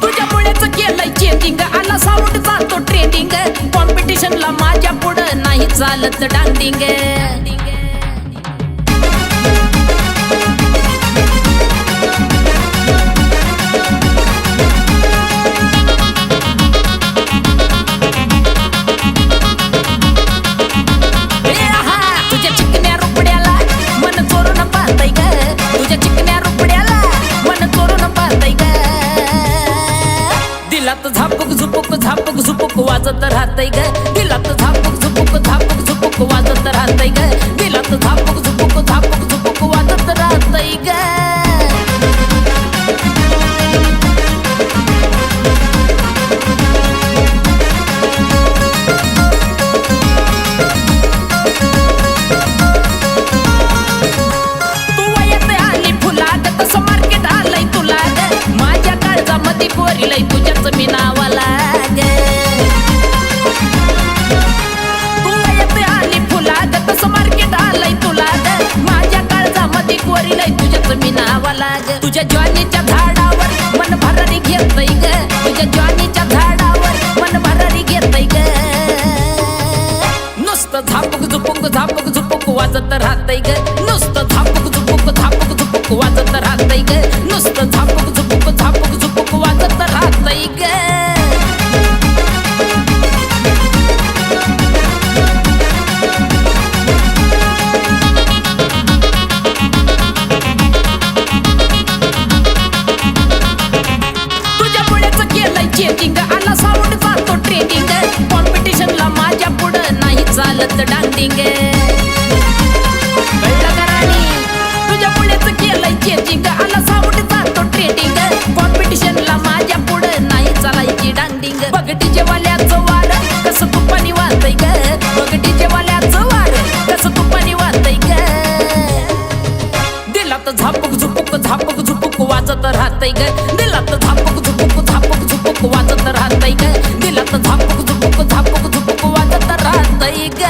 तुझ्यामुळेच केलंय चेंजिंग, आला साऊंड जातो ट्रेंडिंग, कॉम्पिटिशनला माझ्या पुढं नाही चालत डांडिंग. दिलात झापूक झुपूक झापूक झुपूक वाजत राहतय ग, दिलात झापूक झुपूक झापूक झुपूक वाजत राहतय ग, दिलात झापूक झुपूक झापूक झुपूक वाजत राहतय ग. तू वयात आली फुलाग, तसं मार्केट आलंय तुला ग, माझ्या काळजामध्ये कोरिलंय तुझ्याच मी नावाला ग. तू वयात आली फुलाग, तसं मार्केट आलंय तुला ग, माझ्या काळजामध्ये कोरिलंय तुझ्याच मी नावाला ग. तुझ्या ज्वानीच्या झाडावर मन भरारी घेतय ग, तुझ्या ज्वानीच्या झाडावर मन भरारी घेतय ग. नुसतं झापूक झुपूक झापूक झुपूक वाजत राहतय ग, नुसतं झापूक झुपूक झापूक झुपूक वाजत राहतय ग, नुसतं झापूक झुपूक झापूक झुपूक वाजत राहतय ग. तुझ्यामुळेच केलंय चेंजिंग, आला साऊंड जातो ट्रेंडिंग, कॉम्पिटिशनला माझ्या पुढं नाही चालत डांडिंग. कळलं का राणी? तुझ्यामुळेच केलंय चेंजिंग, आला साऊंड जातो ट्रेंडिंग, कॉम्पिटिशनला माझ्या पुढं नाही चालायची डांडिंग. बघ डीजे वाल्याचं वार कसं तुपानी वाजतंय ग, बघ डीजे वाल्याचं वार कसं तुपानी वाजतंय ग. दिलात झापूक झुपूक झापूक झुपूक वाजत राहतय ग, दिलात झापूक झुपूक झापूक झुपूक वाजत राहतय ग, दिलात झापूक झुपूक झापूक झुपूक वाजत राहतय ग.